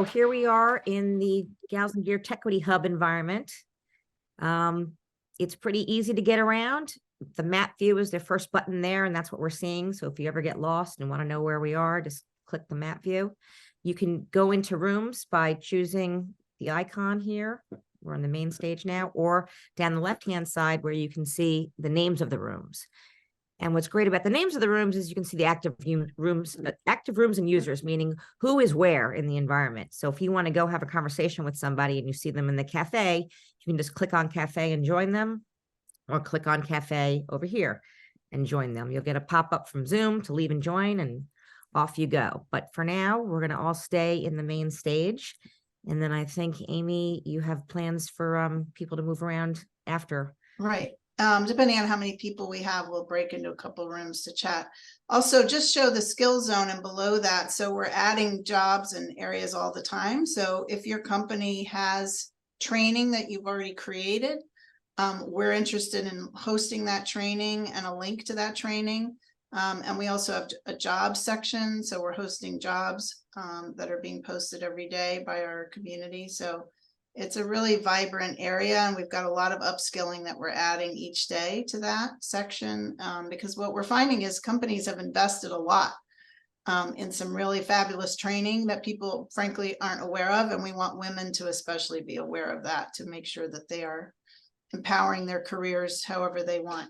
So here we are in the GALSNGEAR Tequity HUB environment. It's pretty easy to get around. The map view is the first button there, and that's what we're seeing. So if you ever get lost and want to know where we are, just click the map view. You can go into rooms by choosing the icon here. We're on the main stage now, or down the left-hand side where you can see the names of the rooms. And what's great about the names of the rooms is you can see the active rooms and users, meaning who is where in the environment. So if you want to go have a conversation with somebody and you see them in the cafe, you can just click on cafe and join them, or click on cafe over here and join them. You'll get a pop-up from Zoom to leave and join, and off you go. But for now, we're going to all stay in the main stage. And then I think, Amy, you have plans for people to move around after. Right. Depending on how many people we have, we'll break into a couple of rooms to chat. Also, just show the skill zone and below that. So we're adding jobs and areas all the time. So if your company has training that you've already created, we're interested in hosting that training and a link to that training. And we also have a job section. So we're hosting jobs that are being posted every day by our community. So it's a really vibrant area, and we've got a lot of upskilling that we're adding each day to that section, because what we're finding is companies have invested a lot in some really fabulous training that people frankly aren't aware of, and we want women to especially be aware of that to make sure that they are empowering their careers however they want.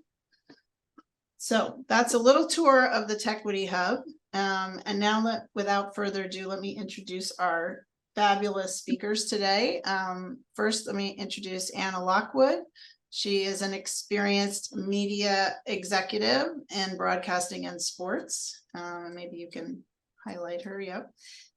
So that's a little tour of the Tequity HUB, and now without further ado, let me introduce our fabulous speakers today. First, let me introduce Anna Lockwood. She is an experienced media executive in broadcasting and sports. Maybe you can highlight her, yep.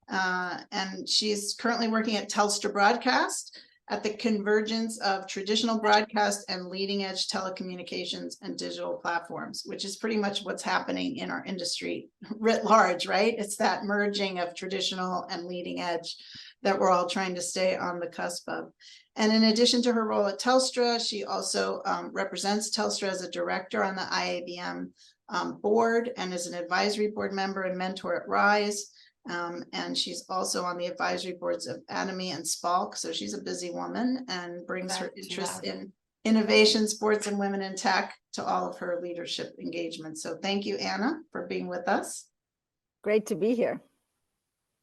And she's currently working at Telstra Broadcast at the convergence of traditional broadcast and leading edge telecommunications and digital platforms, which is pretty much what's happening in our industry writ large, right? It's that merging of traditional and leading edge that we're all trying to stay on the cusp of. And in addition to her role at Telstra, she also represents Telstra as a director on the IABM board and is an advisory board member and mentor at RISE. And she's also on the advisory boards of Atomy and Spalk. So she's a busy woman and brings her interest in innovation, sports, and women in tech to all of her leadership engagements. So thank you, Anna, for being with us. Great to be here.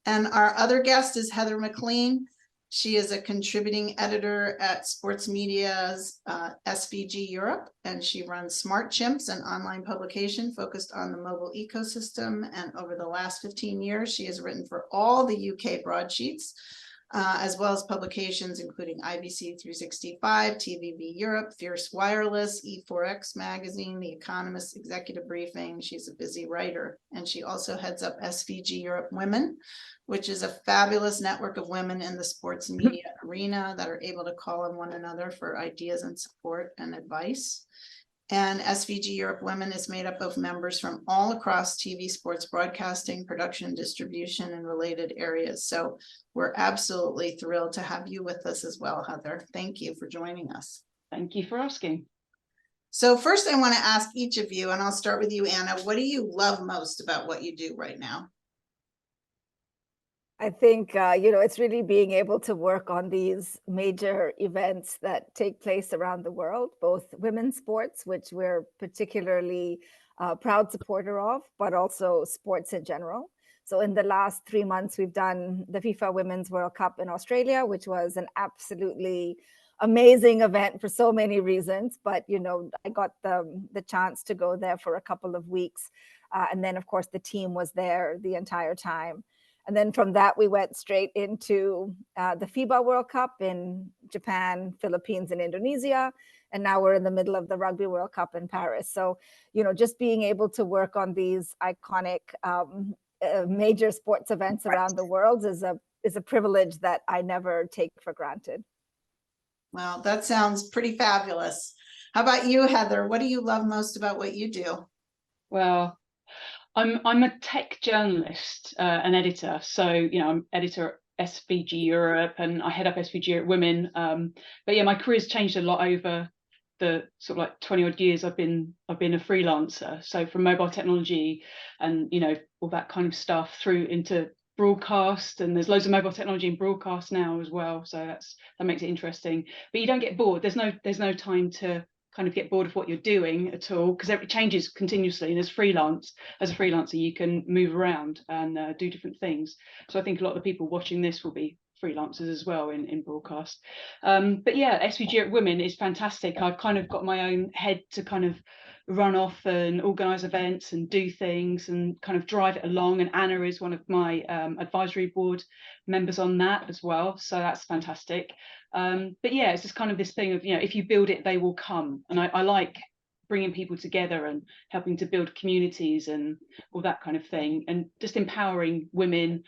And our other guest is Heather McLean. She is a contributing editor at Sports Media's SVG Europe, and she runs Smart Chimps, an online publication focused on the mobile ecosystem. And over the last 15 years, she has written for all the UK broadsheets, as well as publications including IBC 365, TVB Europe, Fierce Wireless, E4X Magazine, The Economist Executive Briefing. She's a busy writer, and she also heads up SVG Europe Women, which is a fabulous network of women in the sports and media arena that are able to call on one another for ideas and support and advice. And SVG Europe Women is made up of members from all across TV, sports broadcasting, production, distribution, and related areas. So we're absolutely thrilled to have you with us as well, Heather. Thank you for joining us. Thank you for asking. So first I want to ask each of you, and I'll start with you, Anna, what do you love most about what you do right now? I think, it's really being able to work on these major events that take place around the world, both women's sports, which we're particularly proud supporter of, but also sports in general. So in the last 3 months, we've done the FIFA Women's World Cup in Australia, which was an absolutely amazing event for so many reasons. But, I got the chance to go there for a couple of weeks. And then, of course, the team was there the entire time. And then from that, we went straight into the FIBA World Cup in Japan, Philippines, and Indonesia. And now we're in the middle of the Rugby World Cup in Paris. So, just being able to work on these iconic major sports events around the world is a privilege that I never take for granted. Well, that sounds pretty fabulous. How about you, Heather? What do you love most about what you do? Well, I'm a tech journalist, an editor. So, I'm editor at SVG Europe, and I head up SVG Europe Women. But yeah, my career's changed a lot over the sort of like 20 odd years I've been a freelancer. So from mobile technology and all that kind of stuff through into broadcast, and there's loads of mobile technology in broadcast now as well, so that makes it interesting. But you don't get bored. There's no time to kind of get bored of what you're doing at all, because it changes continuously, and as a freelancer you can move around and do different things. So I think a lot of the people watching this will be freelancers as well in broadcast. But yeah, SVG at Women is fantastic. I've kind of got my own head to kind of run off and organize events and do things and kind of drive it along, and Anna is one of my advisory board members on that as well, so that's fantastic. But yeah, it's just kind of this thing of, you know, if you build it, they will come, and I like bringing people together and helping to build communities and all that kind of thing, and just empowering women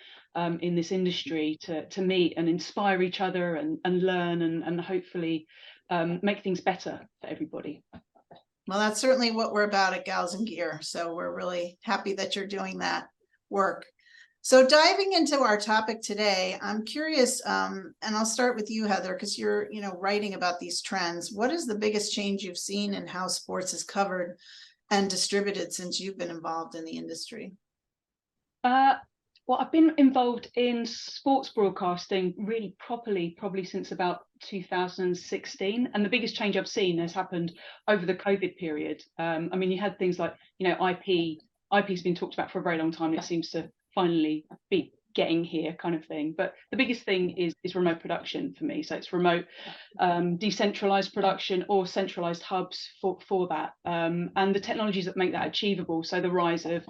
in this industry to meet and inspire each other and learn and hopefully make things better for everybody. Well, that's certainly what we're about at Gals and Gear. So we're really happy that you're doing that work. So diving into our topic today, I'm curious, and I'll start with you, Heather, because you're, you know, writing about these trends. What is the biggest change you've seen in how sports is covered and distributed since you've been involved in the industry? Well, I've been involved in sports broadcasting really properly probably since about 2016, and the biggest change I've seen has happened over the COVID period. I mean, you had things like, you know, IP's been talked about for a very long time. It seems to finally be getting here, kind of thing. But the biggest thing is remote production for me. So it's remote, decentralized production or centralized hubs for that, and the technologies that make that achievable. So the rise of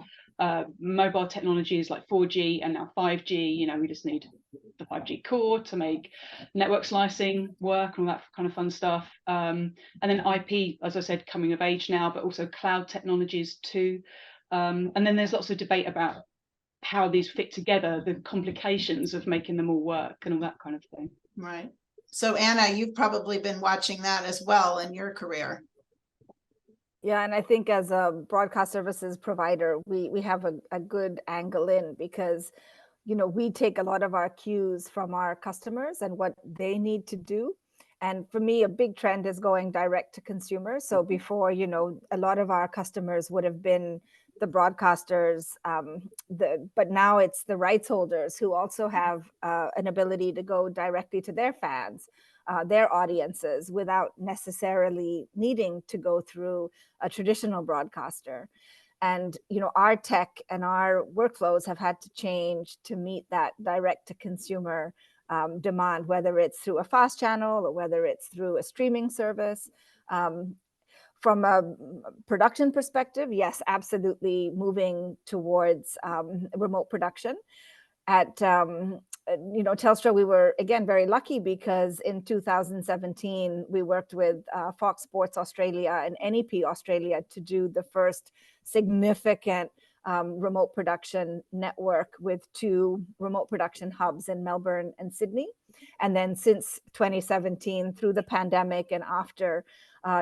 mobile technologies like 4G and now 5G. You know, we just need the 5G core to make network slicing work and all that kind of fun stuff. And then IP, as I said, coming of age now, but also cloud technologies too. And then there's lots of debate about how these fit together, the complications of making them all work and all that kind of thing. Right. So Anna, you've probably been watching that as well in your career. Yeah, and I think as a broadcast services provider, we have a good angle in, because, you know, we take a lot of our cues from our customers and what they need to do. And for me, a big trend is going direct to consumer. So before, you know, a lot of our customers would have been the broadcasters, but now it's the rights holders who also have an ability to go directly to their fans, their audiences, without necessarily needing to go through a traditional broadcaster. And, you know, our tech and our workflows have had to change to meet that direct to consumer demand, whether it's through a fast channel or whether it's through a streaming service. From a production perspective, yes, absolutely moving towards remote production. At you know, Telstra, we were again very lucky, because in 2017 we worked with Fox Sports Australia and NEP Australia to do the first significant remote production network with 2 remote production hubs in Melbourne and Sydney. And then since 2017, through the pandemic and after,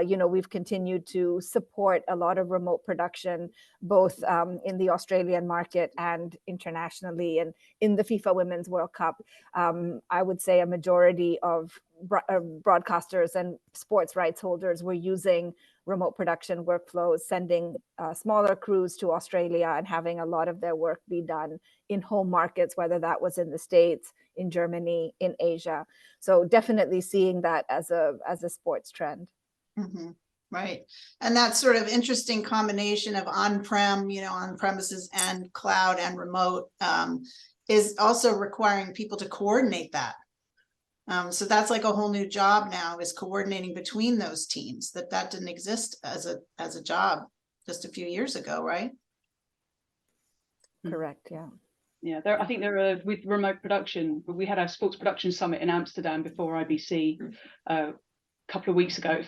you know, we've continued to support a lot of remote production, both in the Australian market and internationally. And in the FIFA Women's World Cup, I would say a majority of broadcasters and sports rights holders were using remote production workflows, sending smaller crews to Australia and having a lot of their work be done in home markets, whether that was in the States, in Germany, in Asia. So definitely seeing that as a sports trend. Mm-hmm. Right. And that sort of interesting combination of on-prem, you know, on premises and cloud and remote is also requiring people to coordinate that. So that's like a whole new job now, is coordinating between those teams. That didn't exist as a job just a few years ago, right? Correct. Yeah. Yeah, I think there are, with remote production, we had our sports production summit in Amsterdam before IBC a couple of weeks ago.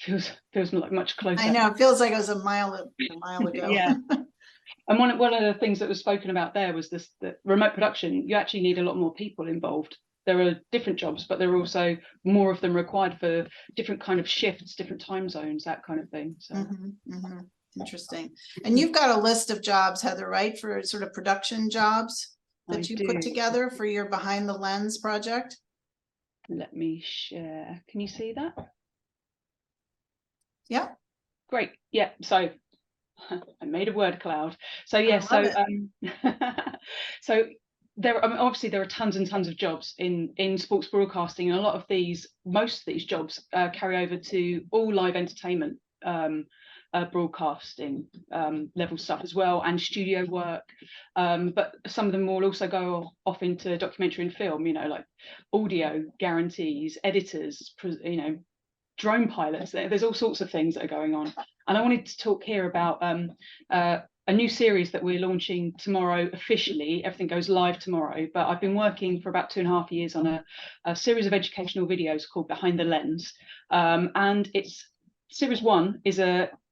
It feels like much closer. I know, it feels like it was a mile ago. Yeah. And one of the things that was spoken about there was this, that remote production, you actually need a lot more people involved. There are different jobs, but there are also more of them required for different kind of shifts, different time zones, that kind of thing. So. Interesting. And you've got a list of jobs, Heather, right, for sort of production jobs that you put together for your Behind the Lens project? Let me share. Can you see that? Yeah. Great. Yeah. So I made a word cloud. So yeah. So so I mean, obviously there are tons and tons of jobs in sports broadcasting, and most of these jobs carry over to all live entertainment broadcasting level stuff as well, and studio work, but some of them will also go off into documentary and film, you know, like audio guarantees, editors, you know, drone pilots. There's all sorts of things that are going on, and I wanted to talk here about a new series that we're launching tomorrow officially. Everything goes live tomorrow, but I've been working for about 2.5 years on a series of educational videos called Behind the Lens, and it's series 1 is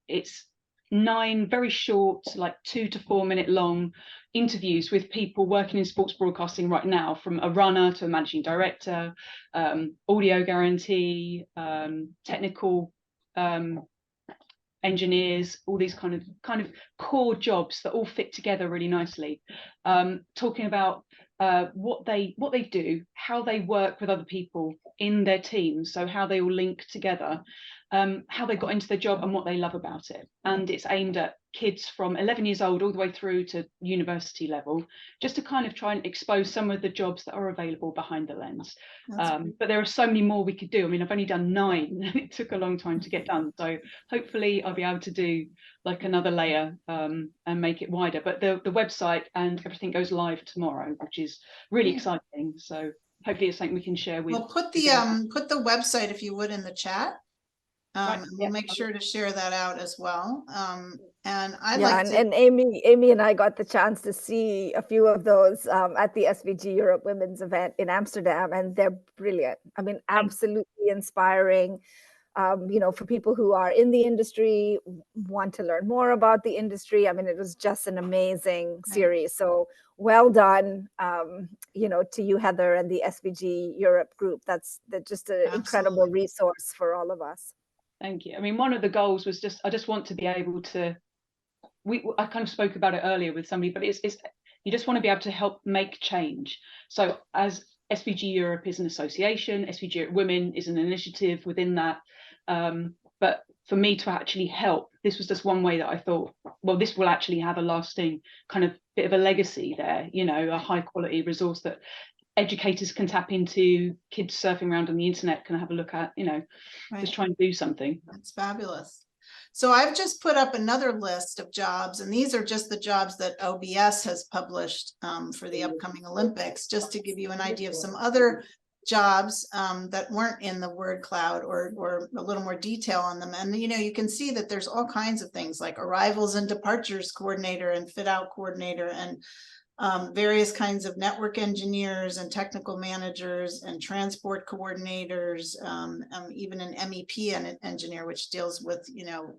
it's 9 very short, like 2 to 4 minute long interviews with people working in sports broadcasting right now, from a runner to a managing director, audio guarantee, technical engineers, all these kind of core jobs that all fit together really nicely, talking about what they do, how they work with other people in their teams, so how they all link together, how they got into the job and what they love about it. And it's aimed at kids from 11 years old all the way through to university level, just to kind of try and expose some of the jobs that are available behind the lens. But there are so many more we could do. I mean, I've only done 9 and it took a long time to get done, so hopefully I'll be able to do like another layer and make it wider. But the website and everything goes live tomorrow, which is really exciting, so hopefully it's something we can share with. Well, put the website, if you would, in the chat. Right, We'll make sure to share that out as well. And I Yeah, like to, and Amy and I got the chance to see a few of those at the SVG Europe Women's event in Amsterdam, and they're brilliant. I mean, absolutely inspiring. You know, for people who are in the industry, want to learn more about the industry. I mean, it was just an amazing series. So well done, you know, to you, Heather, and the SVG Europe group. That's just an incredible resource for all of us. Thank you. I mean, one of the goals was I just want to be able to, I kind of spoke about it earlier with somebody, but it's you just want to be able to help make change. So as SVG Europe is an association, SVG Europe Women is an initiative within that. But for me to actually help, this was just one way that I thought, well, this will actually have a lasting kind of bit of a legacy there, you know, a high quality resource that educators can tap into, kids surfing around on the internet can have a look at, you know, just try and do something. That's fabulous. So I've just put up another list of jobs, and these are just the jobs that OBS has published for the upcoming Olympics, just to give you an idea of some other jobs that weren't in the word cloud, or a little more detail on them. And, you know, you can see that there's all kinds of things like arrivals and departures coordinator and fit out coordinator, and various kinds of network engineers and technical managers and transport coordinators, even an MEP and an engineer, which deals with, you know,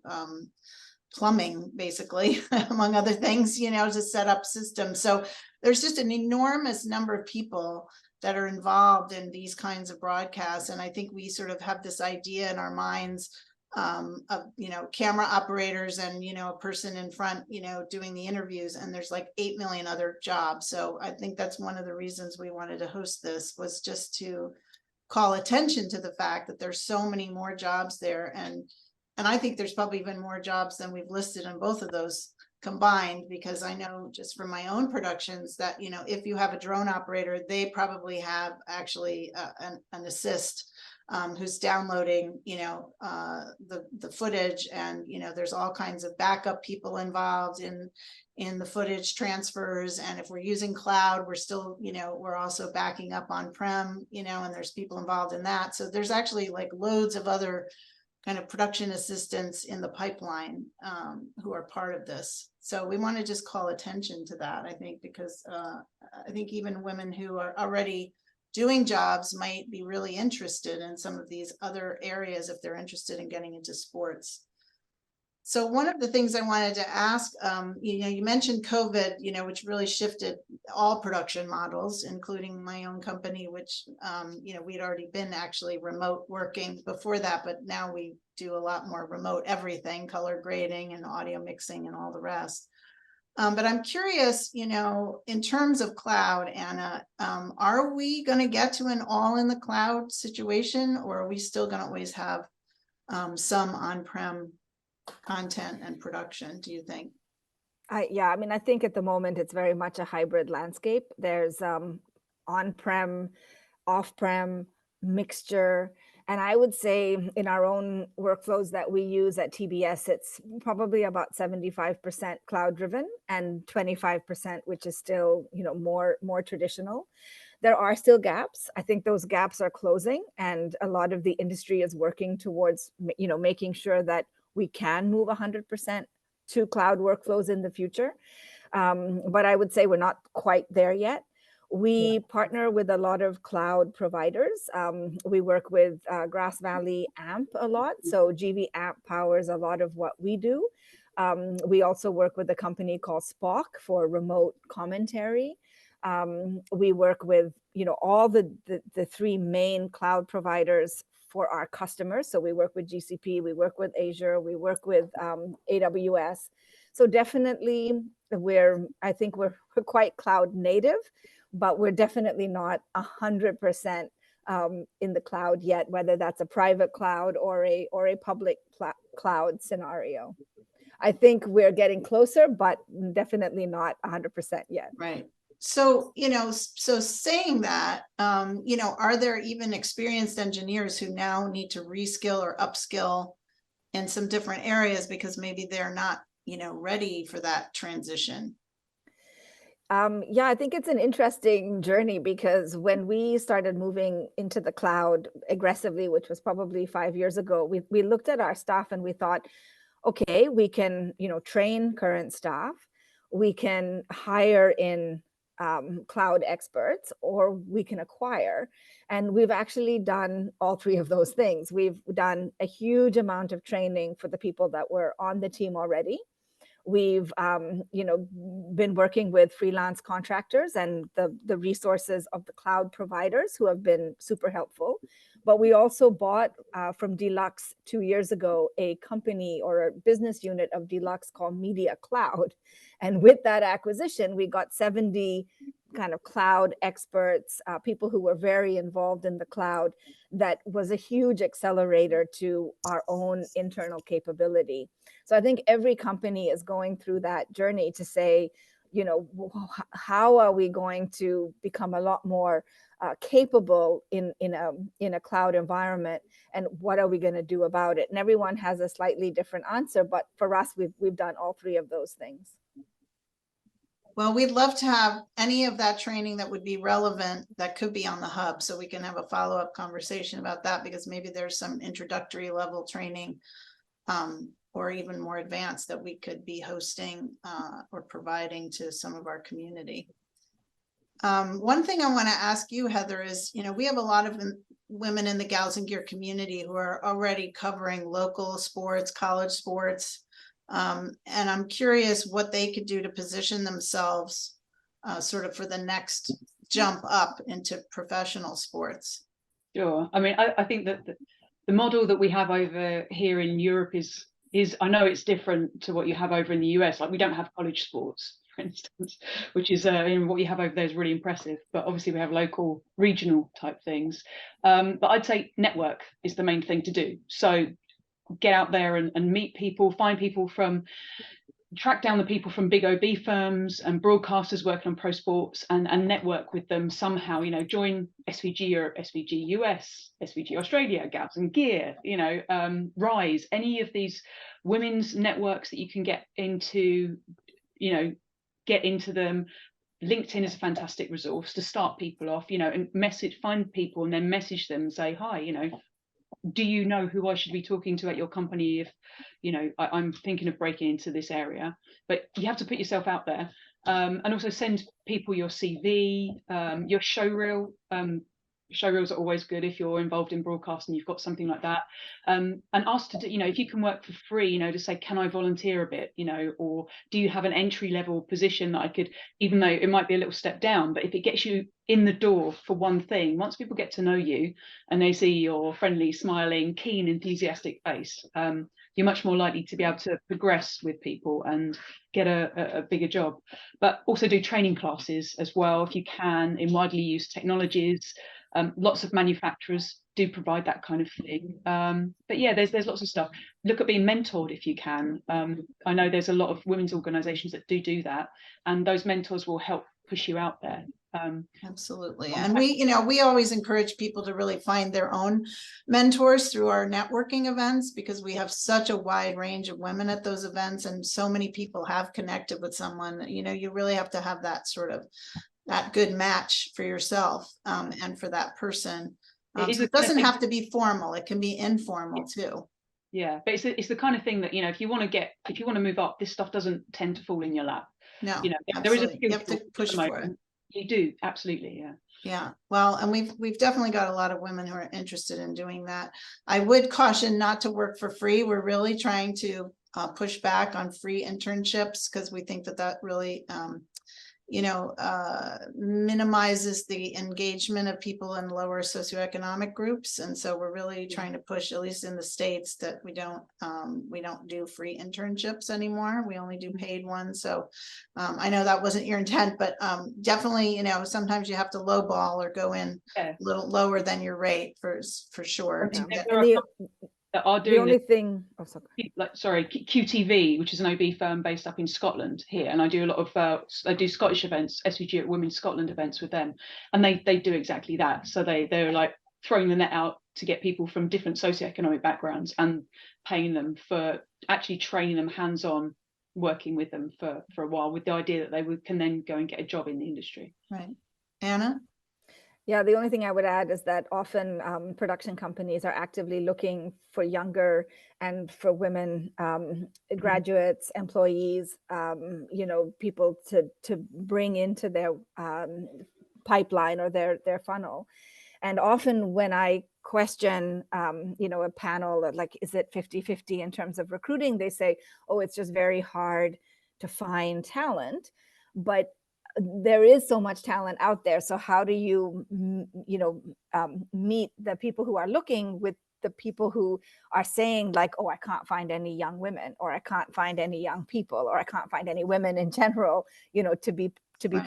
plumbing, basically, among other things, you know, to set up systems. So there's just an enormous number of people that are involved in these kinds of broadcasts. And I think we sort of have this idea in our minds of, you know, camera operators and, you know, a person in front, you know, doing the interviews, and there's like 8 million other jobs. So I think that's one of the reasons we wanted to host this, was just to call attention to the fact that there's so many more jobs there. And I think there's probably even more jobs than we've listed in both of those combined, because I know just from my own productions that, you know, if you have a drone operator, they probably have actually an assist who's downloading, you know, the footage, and, you know, there's all kinds of backup people involved in the footage transfers. And if we're using cloud, we're still, you know, we're also backing up on-prem, you know, and there's people involved in that. So there's actually like loads of other kind of production assistants in the pipeline who are part of this. So we want to just call attention to that, I think, because I think even women who are already doing jobs might be really interested in some of these other areas if they're interested in getting into sports. So one of the things I wanted to ask, you know, you mentioned COVID, you know, which really shifted all production models, including my own company, which, you know, we'd already been actually remote working before that, but now we do a lot more remote everything, color grading and audio mixing and all the rest. But I'm curious, you know, in terms of cloud, Anna, are we going to get to an all in the cloud situation, or are we still going to always have some on-prem content and production, do you think? Yeah, I mean, I think at the moment it's very much a hybrid landscape. There's on-prem, off-prem, mixture. And I would say in our own workflows that we use at TBS, it's probably about 75% cloud driven and 25%, which is still, more traditional. There are still gaps. I think those gaps are closing, and a lot of the industry is working towards, making sure that we can move 100% to cloud workflows in the future. But I would say we're not quite there yet. We partner with a lot of cloud providers. We work with Grass Valley AMP a lot. So GV AMP powers a lot of what we do. We also work with a company called Spock for remote commentary. We work with, all the three main cloud providers for our customers. So we work with GCP, we work with Azure, we work with AWS. So definitely I think we're quite cloud native, but we're definitely not 100% in the cloud yet, whether that's a private cloud or a public cloud scenario. I think we're getting closer, but definitely not 100% yet. Right. So, so saying that, are there even experienced engineers who now need to reskill or upskill in some different areas because maybe they're not, ready for that transition? Yeah, I think it's an interesting journey because when we started moving into the cloud aggressively, which was probably 5 years ago, we looked at our staff and we thought, okay, we can, train current staff, we can hire in cloud experts, or we can acquire. And we've actually done all three of those things. We've done a huge amount of training for the people that were on the team already. We've, been working with freelance contractors and the resources of the cloud providers who have been super helpful. But we also bought from DeLouise 2 years ago a company or a business unit of DeLouise called Media Cloud. And with that acquisition, we got 70 kind of cloud experts, people who were very involved in the cloud. That was a huge accelerator to our own internal capability. So I think every company is going through that journey to say, how are we going to become a lot more capable in a cloud environment, and what are we going to do about it? And everyone has a slightly different answer, but for us, we've done all three of those things. Well, we'd love to have any of that training that would be relevant that could be on the hub, so we can have a follow-up conversation about that, because maybe there's some introductory level training or even more advanced that we could be hosting or providing to some of our community. One thing I want to ask you, Heather, is, we have a lot of women in the Gals and Gear community who are already covering local sports, college sports. And I'm curious what they could do to position themselves sort of for the next jump up into professional sports. Sure. I mean, I think that the model that we have over here in Europe is I know it's different to what you have over in the US. Like, we don't have college sports, for instance, which is what you have over there is really impressive. But obviously we have local, regional type things. But I'd say network is the main thing to do. So get out there and meet people, find people track down the people from big OB firms and broadcasters working on pro sports, and network with them somehow. Join SVG Europe, SVG US, SVG Australia, GALSNGEAR, Rise, any of these women's networks that you can get into them. LinkedIn is a fantastic resource to start people off, and find people and then message them and say, hi, do you know who I should be talking to at your company if, I'm thinking of breaking into this area? But you have to put yourself out there, and also send people your CV, your showreel. Showreels are always good if you're involved in broadcast and you've got something like that. And ask to do, if you can work for free, to say, can I volunteer a bit, or do you have an entry level position that I could, even though it might be a little step down, but if it gets you in the door for one thing, once people get to know you and they see your friendly, smiling, keen, enthusiastic face, you're much more likely to be able to progress with people and get a bigger job. But also do training classes as well, if you can, in widely used technologies. Lots of manufacturers do provide that kind of thing. But yeah, there's lots of stuff. Look at being mentored if you can. I know there's a lot of women's organizations that do that, and those mentors will help push you out there. Absolutely. And we always encourage people to really find their own mentors through our networking events, because we have such a wide range of women at those events, and so many people have connected with someone. You really have to have that sort of that good match for yourself, and for that person. So it doesn't have to be formal. It can be informal too. Yeah, but it's the kind of thing that, if you want to move up, this stuff doesn't tend to fall in your lap. No, there is a absolutely. You have to push for it. You do, absolutely, yeah. Yeah, well, and we've definitely got a lot of women who are interested in doing that. I would caution not to work for free. We're really trying to push back on free internships, because we think that really minimizes the engagement of people in lower socioeconomic groups. And so we're really trying to push, at least in the States, that we don't do free internships anymore. We only do paid ones. So I know that wasn't your intent, but definitely, sometimes you have to lowball or go in a little lower than your rate for sure. That are doing the only thing, QTV, which is an OB firm based up in Scotland here, and I do a lot of I do Scottish events, SVG at Women's Scotland events with them, and they do exactly that. So they're like throwing the net out to get people from different socioeconomic backgrounds and paying them for actually training them hands-on, working with them for a while, with the idea that they can then go and get a job in the industry. Right. Anna? Yeah, the only thing I would add is that often production companies are actively looking for younger and for women graduates, employees, people to bring into their pipeline or their funnel. And often when I question, a panel, like, is it 50-50 in terms of recruiting? They say, oh, it's just very hard to find talent. But there is so much talent out there. So how do you, meet the people who are looking with the people who are saying, like, oh, I can't find any young women, or I can't find any young people, or I can't find any women in general, to be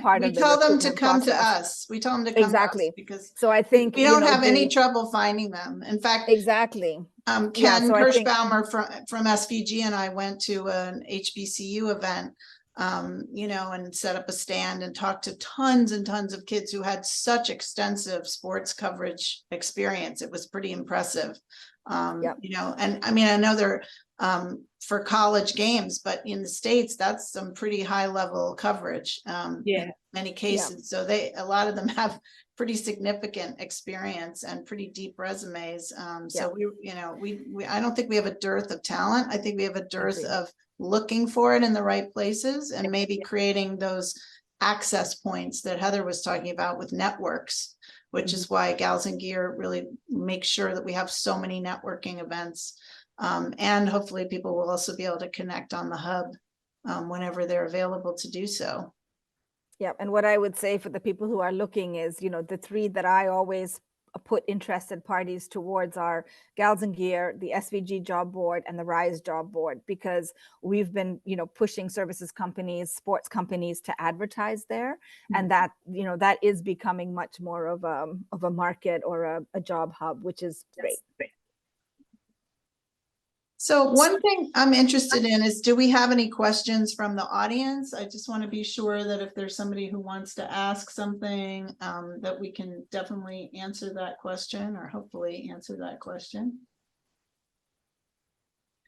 part of the recruitment process. We tell them to come to us. We tell them to come to us, because so I think we don't have any trouble finding them. In fact, exactly. Ken Kirschbaumer from SVG and I went to an HBCU event, and set up a stand and talked to tons and tons of kids who had such extensive sports coverage experience. It was pretty impressive. And I mean, I know they're for college games, but in the States, that's some pretty high level coverage in many cases. So a lot of them have pretty significant experience and pretty deep resumes. So I don't think we have a dearth of talent. I think we have a dearth of looking for it in the right places, and maybe creating those access points that Heather was talking about with networks, which is why Gals and Gear really makes sure that we have so many networking events. And hopefully people will also be able to connect on the hub whenever they're available to do so. Yeah, and what I would say for the people who are looking is, the three that I always put interested parties towards are Gals and Gear, the SVG job board, and the RISE job board, because we've been, pushing services companies, sports companies to advertise there. And that, that is becoming much more of a market or a job hub, which is great. So one thing I'm interested in is, do we have any questions from the audience? I just want to be sure that if there's somebody who wants to ask something, that we can definitely answer that question, or hopefully answer that question.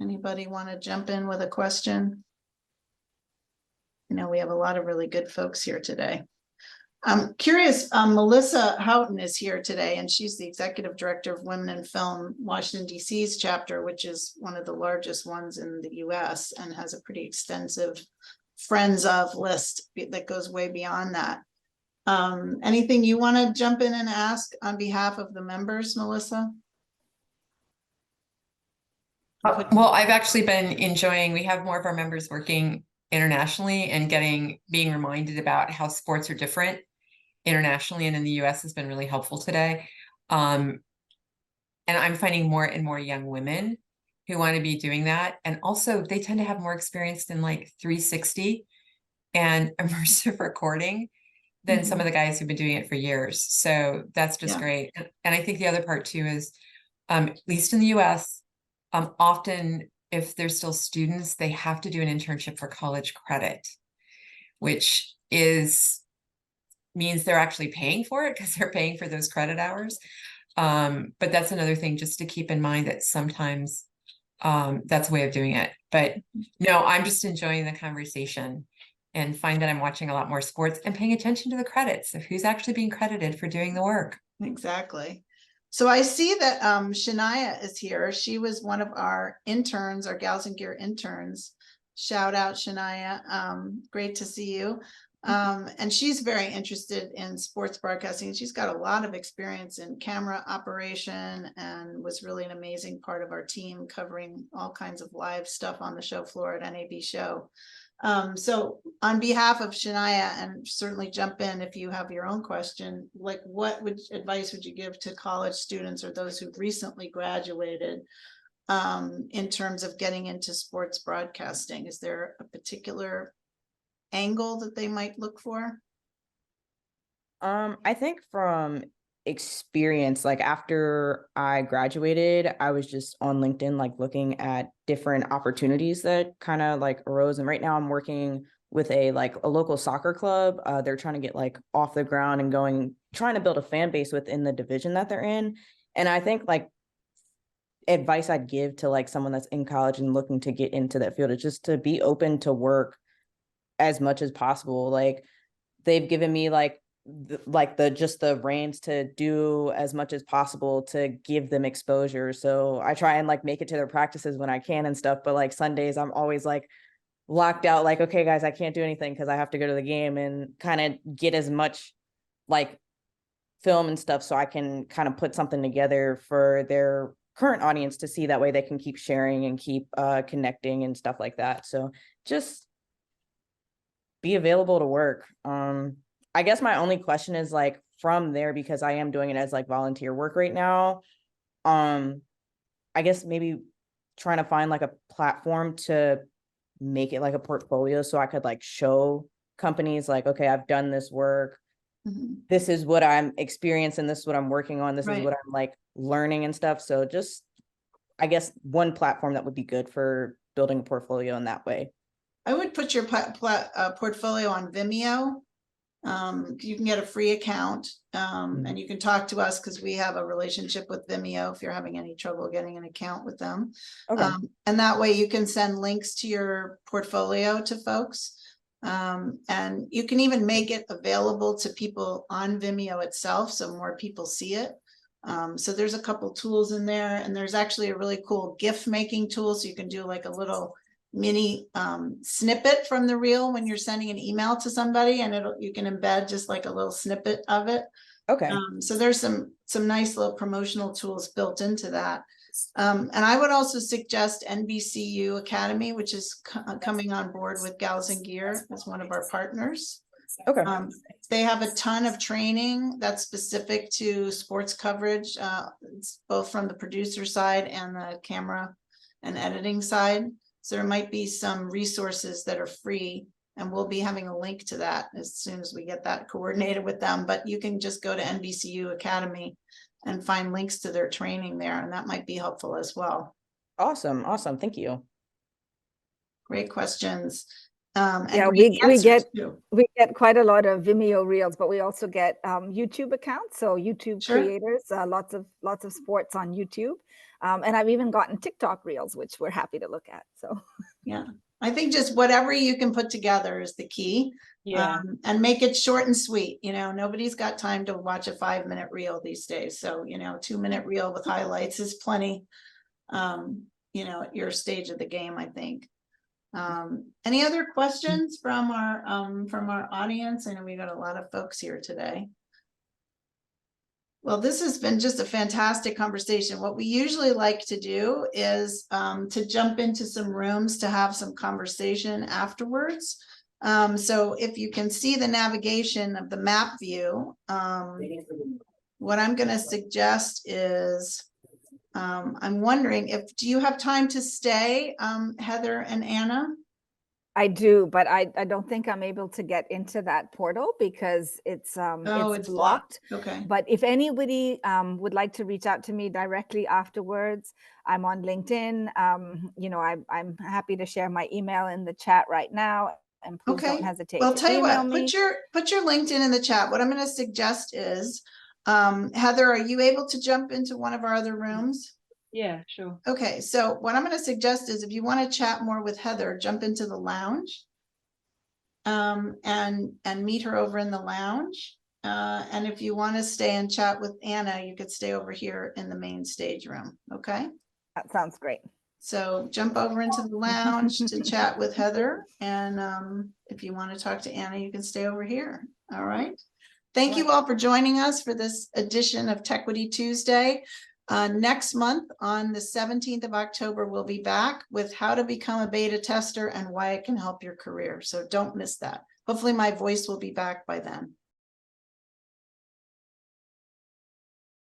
Anybody want to jump in with a question? I know we have a lot of really good folks here today. I'm curious, Melissa Houghton is here today, and she's the executive director of Women in Film Washington, D.C.'s chapter, which is one of the largest ones in the U.S. and has a pretty extensive friends of list that goes way beyond that. Anything you want to jump in and ask on behalf of the members, Melissa? Well, I've actually been enjoying, we have more of our members working internationally and being reminded about how sports are different internationally and in the US has been really helpful today. And I'm finding more and more young women who want to be doing that. And also they tend to have more experience in like 360 and immersive recording. than some of the guys who've been doing it for years. So that's just Yeah. great. And I think the other part too is, at least in the US, often if they're still students, they have to do an internship for college credit, which means they're actually paying for it because they're paying for those credit hours. But that's another thing just to keep in mind, that sometimes that's a way of doing it. But no, I'm just enjoying the conversation and find that I'm watching a lot more sports and paying attention to the credits of who's actually being credited for doing the work. Exactly. So I see that Shania is here. She was one of our interns, our Gals and Gear interns. Shout out, Shania. Great to see you. And she's very interested in sports broadcasting. She's got a lot of experience in camera operation and was really an amazing part of our team, covering all kinds of live stuff on the show floor at NAB Show. So on behalf of Shania, and certainly jump in if you have your own question, like what advice would you give to college students or those who've recently graduated in terms of getting into sports broadcasting? Is there a particular angle that they might look for? I think from experience, like after I graduated, I was just on LinkedIn, like looking at different opportunities that kind of like arose. And right now I'm working with a local soccer club. They're trying to get like off the ground and trying to build a fan base within the division that they're in. And I think like advice I'd give to like someone that's in college and looking to get into that field is just to be open to work as much as possible. Like they've given me just the reins to do as much as possible to give them exposure. So I try and like make it to their practices when I can and stuff, but like Sundays I'm always like locked out, like, okay guys, I can't do anything because I have to go to the game, and kind of get as much like film and stuff so I can kind of put something together for their current audience to see. That way they can keep sharing and keep connecting and stuff like that. So just be available to work. I guess my only question is like from there, because I am doing it as like volunteer work right now. I guess maybe trying to find like a platform to make it like a portfolio so I could like show companies like, okay, I've done this work. This is what I'm experiencing. This is what I'm working on. This is what I'm like learning and stuff. So just, I guess one platform that would be good for building a portfolio in that way. I would put your portfolio on Vimeo. You can get a free account and you can talk to us because we have a relationship with Vimeo if you're having any trouble getting an account with them. Okay. And that way you can send links to your portfolio to folks. And you can even make it available to people on Vimeo itself so more people see it. So there's a couple tools in there, and there's actually a really cool GIF making tool, so you can do like a little mini snippet from the reel when you're sending an email to somebody, and you can embed just like a little snippet of it. Okay. So there's some nice little promotional tools built into that. And I would also suggest NBCU Academy, which is coming on board with Gals and Gear as one of our partners. Okay. They have a ton of training that's specific to sports coverage, it's both from the producer side and the camera and editing side. So there might be some resources that are free, and we'll be having a link to that as soon as we get that coordinated with them. But you can just go to NBCU Academy and find links to their training there, and that might be helpful as well. Awesome. Awesome. Thank you. Great questions. Yeah, we get quite a lot of Vimeo reels, but we also get YouTube accounts. So YouTube creators, lots of sports on YouTube. And I've even gotten TikTok reels, which we're happy to look at. So yeah, I think just whatever you can put together is the key. Yeah. And make it short and sweet. You know, nobody's got time to watch a 5-minute reel these days. So, you know, 2-minute reel with highlights is plenty, you know, at your stage of the game, I think. Any other questions from our audience? I know we got a lot of folks here today. Well, this has been just a fantastic conversation. What we usually like to do is to jump into some rooms to have some conversation afterwards. So if you can see the navigation of the map view, what I'm going to suggest is I'm wondering do you have time to stay, Heather and Anna? I do, but I don't think I'm able to get into that portal because it's Oh, it's it's blocked. blocked. Okay. But if anybody would like to reach out to me directly afterwards, I'm on LinkedIn. You know, I'm happy to share my email in the chat right now, and please Okay. don't hesitate Well, to tell you email what, me. put your LinkedIn in the chat. What I'm going to suggest is, Heather, are you able to jump into one of our other rooms? Yeah, sure. Okay, so what I'm going to suggest is if you want to chat more with Heather, jump into the lounge. And meet her over in the lounge. And if you want to stay and chat with Anna, you could stay over here in the main stage room. Okay. That sounds great. So jump over into the lounge to chat with Heather. And if you want to talk to Anna, you can stay over here. All right. Thank you all for joining us for this edition of Tequity Tuesday. Next month on the 17th of October, we'll be back with how to become a beta tester and why it can help your career. So don't miss that. Hopefully my voice will be back by then.